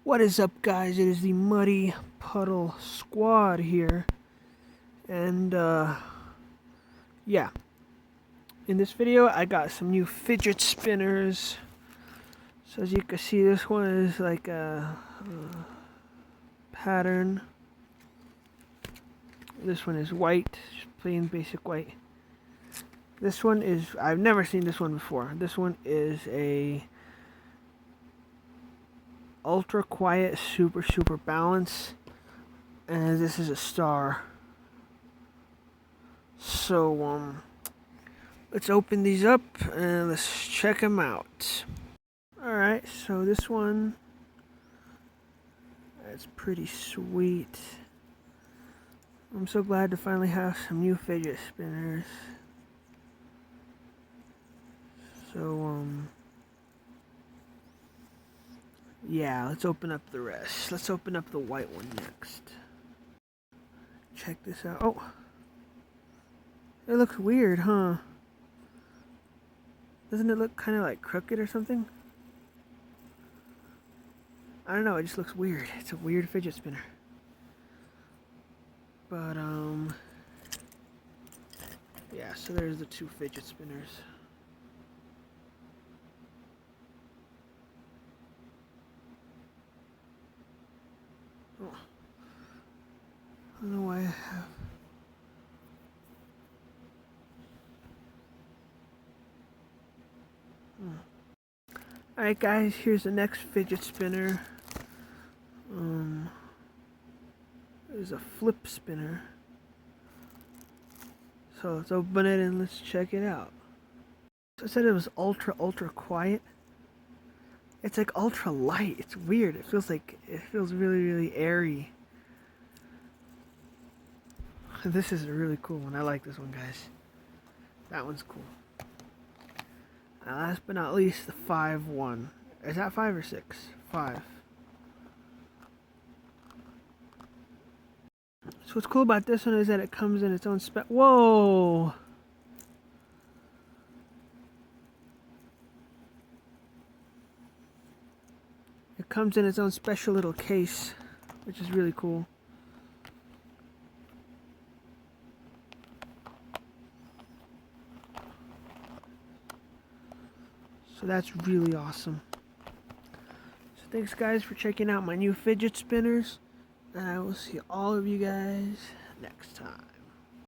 What is up, guys? It is the Muddy Puddle Squad here. And, yeah. In this video, I got some new fidget spinners. So as you can see, this one is like a pattern. This one is white, just plain basic white. This one is, I've never seen this one before. This one is a ultra quiet, super balance, and this is a star. So let's open these up and let's check them out. Alright, so this one, that's pretty sweet. I'm so glad to finally have some new fidget spinners. So yeah, let's open up the rest. Let's open up the white one next. Check this out. Oh, it looks weird, huh? Doesn't it look kind of like crooked or something? I don't know, it just looks weird. It's a weird fidget spinner. But yeah, so there's the two fidget spinners. Oh, I don't know why I have. Alright, guys, here's the next fidget spinner. There's a flip spinner. So let's open it and let's check it out. So I said it was ultra quiet. It's like ultra light. It's weird. It feels really airy. This is a really cool one. I like this one, guys. That one's cool. And last but not least, the 5-1. Is that 5 or 6? 5. So what's cool about this one is that it comes in its own whoa! It comes in its own special little case, which is really cool. So that's really awesome. So thanks, guys, for checking out my new fidget spinners. And I will see all of you guys next time.